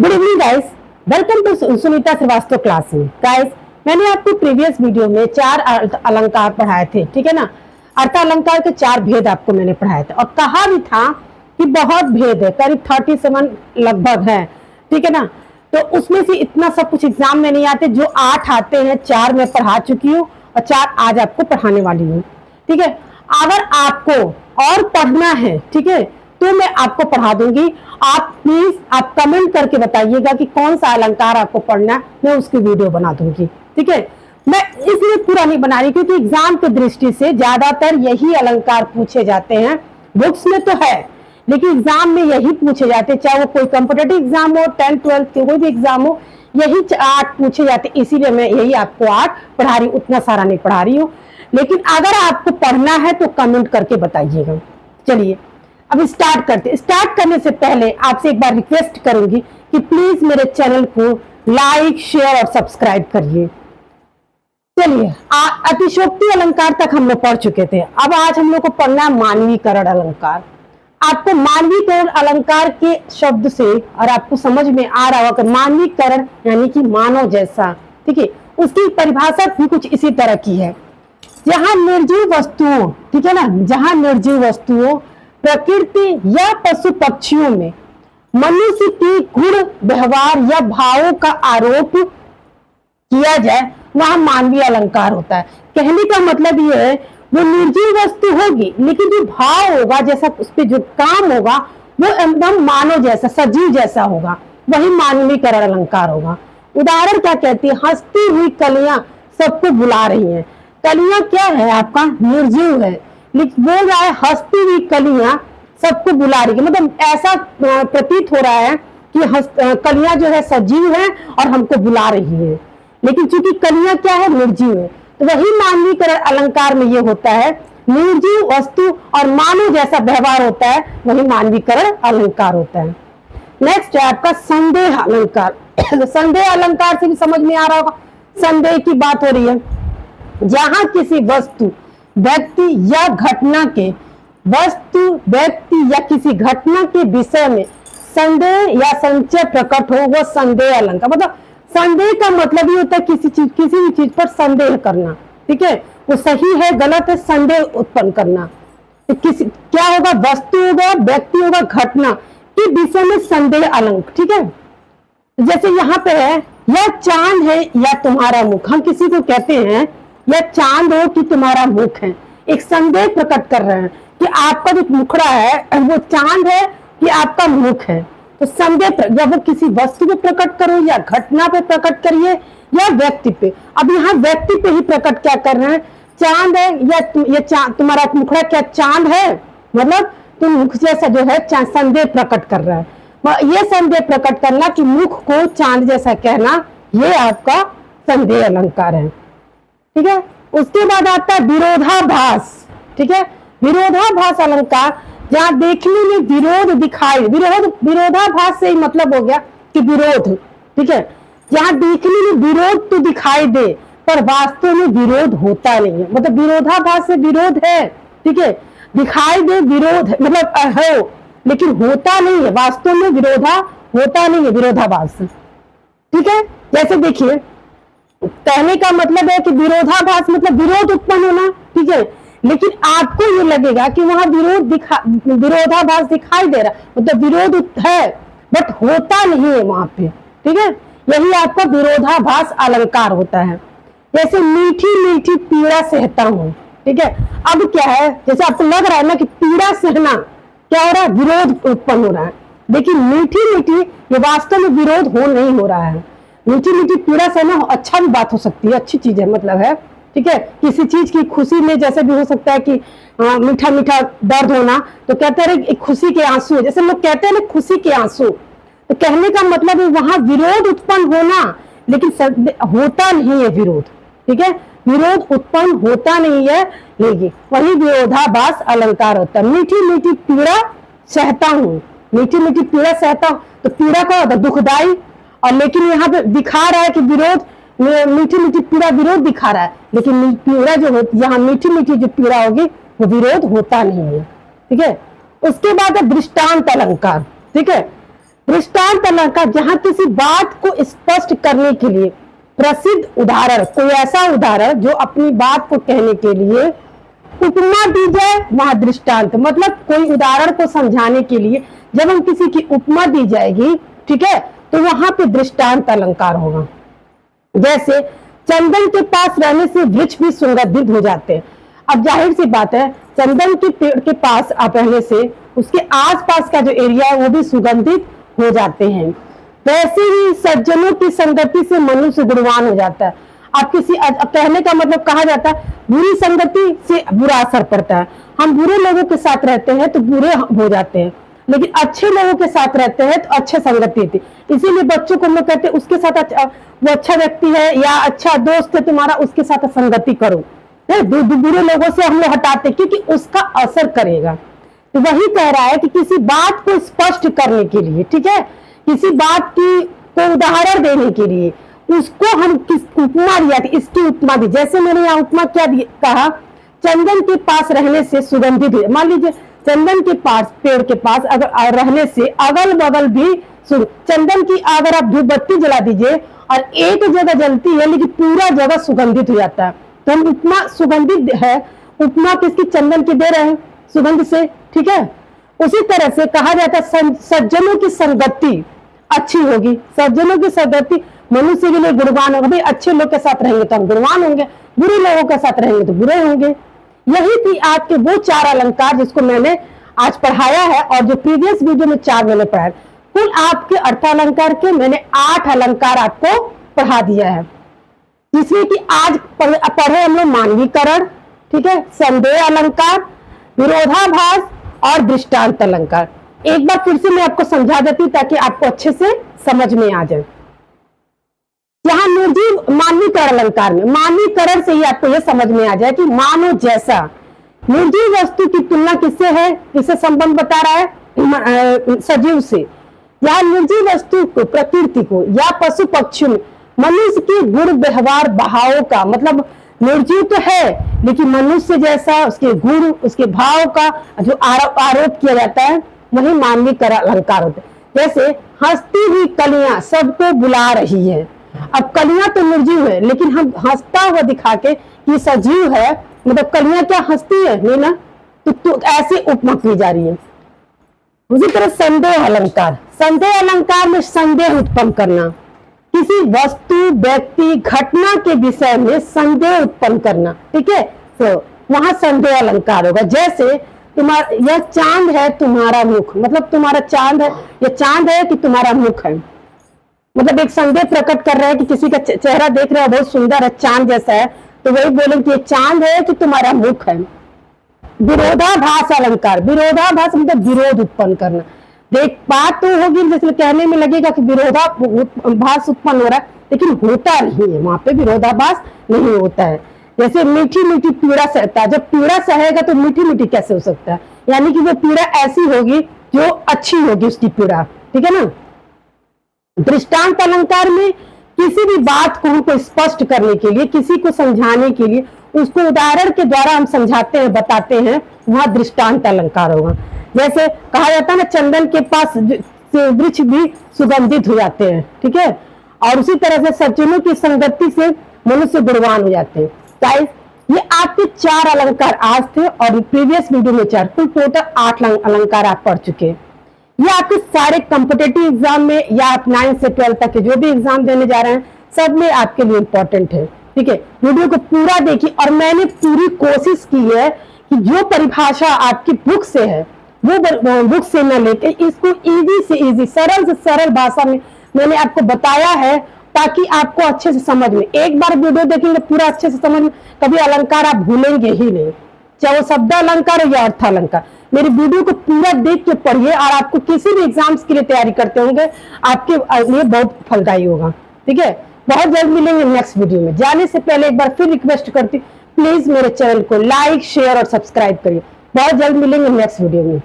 Good evening guys, welcome to Sunita Shrivastava class में। Guys, मैंने आपको प्रीवियस वीडियो में 4 अलंकार पढ़ाए थे, ठीक है ना। अर्थ अलंकार के 4 भेद आपको मैंने पढ़ाए थे और कहा भी था कि बहुत भेद है, करीब 37 लगभग है, ठीक है ना। तो उसमें से इतना सब कुछ एग्जाम में नहीं आते, जो 8 आते हैं 4 मैं पढ़ा चुकी हूँ और 4 आज आपको पढ़ाने वाली हूँ, ठीक है। अगर आपको और पढ़ना है, ठीक है, तो मैं आपको पढ़ा दूंगी। आप प्लीज आप कमेंट करके बताइएगा कि कौन सा अलंकार आपको पढ़ना है, मैं उसकी वीडियो बना दूंगी, ठीक है। मैं इसलिए पूरा नहीं बना रही क्योंकि एग्जाम की दृष्टि से ज्यादातर यही अलंकार पूछे जाते हैं। बुक्स में तो है लेकिन एग्जाम में यही पूछे जाते हैं, चाहे वो कोई कॉम्पिटेटिव एग्जाम हो, 10th 12th कोई भी एग्जाम हो, यही 8 पूछे जाते, इसीलिए मैं यही आपको 8 पढ़ा रही हूँ, उतना सारा नहीं पढ़ा रही हूँ। लेकिन अगर आपको पढ़ना है तो कमेंट करके बताइएगा। चलिए अब स्टार्ट करते। स्टार्ट करने से पहले आपसे एक बार रिक्वेस्ट करूंगी कि प्लीज मेरे चैनल को लाइक, शेयर और सब्सक्राइब करिए। चलिए, अतिशोक्ति अलंकार तक हम लोग पढ़ चुके थे। अब आज हम लोग को पढ़ना है मानवीकरण अलंकार। आपको मानवीकरण अलंकार के शब्द से और आपको समझ में आ रहा होगा कि मानवीकरण यानी कि मानव जैसा, ठीक है। उसकी परिभाषा भी कुछ इसी तरह की है। जहां निर्जीव वस्तुओं, ठीक है ना, जहां निर्जीव वस्तुओं, प्रकृति या पशु पक्षियों में मनुष्य के गुण, व्यवहार या भावों का आरोप किया जाए, वहां मानवीय अलंकार होता है। कहने का मतलब यह है वो निर्जीव वस्तु होगी लेकिन जो भाव होगा, जैसा उस पर जो काम होगा वो एकदम मानव जैसा, सजीव जैसा होगा, वही मानवीकरण अलंकार होगा। उदाहरण क्या कहती है? हंसती हुई कलियां सबको बुला रही हैं। कलियां क्या है? आपका निर्जीव है, लेकिन बोल रहा है हंसती हुई कलियां सबको बुला रही है, मतलब ऐसा प्रतीत हो रहा है कि कलियां जो है सजीव है और हमको बुला रही है, लेकिन चूंकि कलियां क्या है? निर्जीव है। तो वही मानवीकरण अलंकार में ये होता है, निर्जीव वस्तु और मानव जैसा व्यवहार होता है, वही मानवीकरण अलंकार होता है। नेक्स्ट है आपका संदेह अलंकार। संदेह अलंकार से भी समझ में आ रहा होगा, संदेह की बात हो रही है। जहां किसी वस्तु, व्यक्ति या घटना के, वस्तु, व्यक्ति या किसी घटना के विषय में संदेह या संशय प्रकट हो, वो संदेह अलंकार। मतलब संदेह का मतलब ये होता है किसी भी चीज पर संदेह करना, ठीक है। वो सही है गलत है, संदेह उत्पन्न करना। तो किसी क्या होगा? वस्तु होगा, व्यक्ति होगा, घटना के विषय में संदेह अलंकार, ठीक है। जैसे यहाँ पे है, यह चांद है या तुम्हारा मुख। हम किसी को कहते हैं यह चांद हो कि तुम्हारा मुख है, एक संदेह प्रकट कर रहे हैं कि आपका जो मुखड़ा है वो चांद है कि आपका मुख है। तो संदेह जब वो किसी वस्तु पे प्रकट करो या घटना पे प्रकट करिए या व्यक्ति पे। अब यहाँ व्यक्ति पे ही प्रकट क्या कर रहे हैं? चांद है या तुम्हारा मुखड़ा क्या चांद है, मतलब तुम मुख जैसा जो है संदेह प्रकट कर रहा है। ये संदेह प्रकट करना कि मुख को चांद जैसा कहना, ये आपका संदेह अलंकार है, ठीक है। उसके बाद आता है विरोधाभास, ठीक है। विरोधाभास अलंकार, जहां देखने में विरोध दिखाई, विरोधाभास से ही मतलब हो गया कि विरोध, ठीक है। जहां देखने में विरोध तो दिखाई दे पर वास्तव में विरोध होता नहीं है, मतलब विरोधाभास से विरोध है, ठीक है। दिखाई दे विरोध मतलब है लेकिन होता नहीं है, वास्तव में विरोधा होता नहीं है, विरोधाभास, ठीक है। जैसे देखिए, कहने का मतलब है कि विरोधाभास मतलब विरोध उत्पन्न होना, ठीक है, लेकिन आपको ये लगेगा कि वहां विरोधाभास दिखाई दे रहा, मतलब विरोध है बट होता नहीं है वहां पे, ठीक है। यही आपका विरोधाभास अलंकार होता है। जैसे मीठी मीठी पीड़ा सहता हूं, ठीक है। अब क्या है, जैसे आपको लग रहा है ना कि पीड़ा सहना क्या हो रहा है? विरोध उत्पन्न हो रहा है, लेकिन मीठी मीठी ये वास्तव में विरोध नहीं हो रहा है। मीठी मीठी पीड़ा सहना अच्छा भी बात हो सकती है, अच्छी चीज है, मतलब है, ठीक है। किसी चीज की खुशी में जैसे भी हो सकता है कि मीठा मीठा दर्द होना, तो कहते हैं खुशी के आंसू, जैसे लोग कहते हैं ना खुशी के आंसू। तो कहने का मतलब है वहां विरोध उत्पन्न होना लेकिन होता नहीं है विरोध, ठीक है। विरोध उत्पन्न होता नहीं है, लेकिन वही विरोधाभास अलंकार होता है। मीठी मीठी पीड़ा सहता हूँ, मीठी मीठी पीड़ा सहता हूँ, तो पीड़ा का होता है दुखदाई, और लेकिन यहाँ पे दिखा रहा है कि विरोध, मीठी मीठी पीड़ा विरोध दिखा रहा है, लेकिन पीड़ा जो होती है, यहाँ मीठी मीठी जो पीड़ा होगी वो विरोध होता नहीं है, ठीक है। उसके बाद है दृष्टांत अलंकार, ठीक है। दृष्टांत अलंकार जहां किसी बात को स्पष्ट करने के लिए प्रसिद्ध उदाहरण, कोई ऐसा उदाहरण जो अपनी बात को कहने के लिए उपमा दी जाए, वहां दृष्टांत मतलब कोई उदाहरण को समझाने के लिए जब हम किसी की उपमा दी जाएगी, ठीक है, तो वहां पे दृष्टांत अलंकार होगा। जैसे चंदन के पास रहने से वृक्ष भी सुगंधित हो जाते हैं। अब जाहिर सी बात है, चंदन के पेड़ के पास आप रहने से उसके आसपास का जो एरिया है वो भी सुगंधित हो जाते हैं। वैसे ही सज्जनों की संगति से मनुष्य गुणवान हो जाता है। आप किसी कहने का मतलब कहा जाता है बुरी संगति से बुरा असर पड़ता है। हम बुरे लोगों के साथ रहते हैं तो बुरे हो जाते हैं, लेकिन अच्छे लोगों के साथ रहते हैं तो अच्छे संगति थी। इसीलिए बच्चों को हम लोग कहते हैं उसके साथ वो अच्छा व्यक्ति है या अच्छा दोस्त है तुम्हारा, उसके साथ संगति करो। बुरे लोगों से हम लोग हटाते क्योंकि उसका असर करेगा। तो वही कह रहा है कि किसी बात को स्पष्ट करने के लिए, ठीक है, किसी बात की को उदाहरण देने के लिए उसको हम किस उपमा दिया, इसकी उपमा दी। जैसे मैंने यहाँ उपमा क्या कहा, चंदन के पास रहने से सुगंधित हुए। मान लीजिए चंदन के पास, पेड़ के पास अगर रहने से अगल बगल भी चंदन की अगर आप धूप बत्ती जला दीजिए और एक जगह जलती है लेकिन पूरा जगह सुगंधित हो जाता है, तो हम उपमा सुगंधित है, उपमा किसकी, चंदन की दे रहे हैं सुगंध से, ठीक है। उसी तरह से कहा जाता है सज्जनों की संगति अच्छी होगी, सज्जनों की संगति मनुष्य के लिए गुणवान होगा। भाई अच्छे लोग के साथ रहेंगे तो हम गुणवान होंगे, बुरे लोगों के साथ रहेंगे तो बुरे होंगे। यही थी आज के वो 4 अलंकार जिसको मैंने आज पढ़ाया है और जो प्रीवियस वीडियो में 4 मैंने पढ़ाया। कुल आपके अर्थालंकार के मैंने 8 अलंकार आपको पढ़ा दिया है, जिसमें कि आज पढ़े हम लोग मानवीकरण, ठीक है, संदेह अलंकार, विरोधाभास और दृष्टांत अलंकार। एक बार फिर से मैं आपको समझा देती ताकि आपको अच्छे से समझ में आ जाए। यहाँ निर्जीव मानवीकरण अलंकार में, मानवीकरण से ही आपको यह समझ में आ जाए कि मानो जैसा। निर्जीव वस्तु की तुलना किससे है, किससे संबंध बता रहा है, सजीव से। या निर्जीव वस्तु को, प्रकृति को या पशु पक्षी में मनुष्य के गुण व्यवहार भावों का, मतलब निर्जीव तो है लेकिन मनुष्य जैसा उसके गुण, उसके भाव का जो आरोप किया जाता है वही मानवीकरण अलंकार होते हैं। जैसे हंसती हुई कलियां सबको बुला रही है। अब कलियां तो निर्जीव है लेकिन हम हंसता हुआ दिखा के ये सजीव है, मतलब कलियां क्या हंसती है नहीं ना, तो ऐसे उपमा की जा रही है। उसी तरह संदेह अलंकार, संदेह अलंकार में संदेह उत्पन्न करना, किसी वस्तु, व्यक्ति, घटना के विषय में संदेह उत्पन्न करना, ठीक है, तो वहां संदेह अलंकार होगा। जैसे तुम्हारा यह चांद है तुम्हारा मुख, मतलब तुम्हारा चांद है, यह चांद है कि तुम्हारा मुख है, मतलब एक संदेह प्रकट कर रहा है कि किसी का चेहरा देख रहा है बहुत सुंदर है, चांद जैसा है, तो वही बोलेंगे कि ये चांद है कि तुम्हारा मुख है। विरोधाभास अलंकार, विरोधाभास मतलब विरोध उत्पन्न करना। देख बात तो होगी जैसे कहने में लगेगा कि विरोधाभास उत्पन्न हो रहा है लेकिन होता नहीं है, वहां पे विरोधाभास नहीं होता है। जैसे मीठी मीठी पीड़ा सहता है, जब पीड़ा सहेगा तो मीठी मीठी कैसे हो सकता है, यानी कि वो पीड़ा ऐसी होगी जो अच्छी होगी उसकी पीड़ा, ठीक है ना। दृष्टांत अलंकार में किसी भी बात को हमको स्पष्ट करने के लिए, किसी को समझाने के लिए उसको उदाहरण के द्वारा हम समझाते हैं, बताते हैं, वहां दृष्टांत अलंकार होगा। जैसे कहा जाता है ना चंदन के पास वृक्ष भी सुगंधित हो जाते हैं, ठीक है, और उसी तरह से सज्जनों की संगति से मनुष्य गुणवान हो जाते हैं। गाइस ये आपके 4 अलंकार आज थे और प्रीवियस वीडियो में 4, कुल टोटल 8 अलंकार आप पढ़ चुके हैं। ये आपके सारे कॉम्पिटिटिव एग्जाम में या आप 9 से 12 तक के जो भी एग्जाम देने जा रहे हैं सब में आपके लिए इंपॉर्टेंट है, ठीक है। वीडियो को पूरा देखिए और मैंने पूरी कोशिश की है कि जो परिभाषा आपकी बुक से है वो बुक से न लेके इसको इजी से इजी, सरल से सरल भाषा में मैंने आपको बताया है ताकि आपको अच्छे से समझ में, एक बार वीडियो देखेंगे पूरा अच्छे से समझ में, कभी अलंकार आप भूलेंगे ही नहीं, चाहे वो शब्द अलंकार हो या अर्थ अलंकार। मेरी वीडियो को पूरा देख के पढ़िए और आपको किसी भी एग्जाम्स के लिए तैयारी करते होंगे आपके लिए बहुत फलदायी होगा, ठीक है। बहुत जल्द मिलेंगे नेक्स्ट वीडियो में। जाने से पहले एक बार फिर रिक्वेस्ट करती प्लीज मेरे चैनल को लाइक, शेयर और सब्सक्राइब करिए। बहुत जल्द मिलेंगे नेक्स्ट वीडियो में।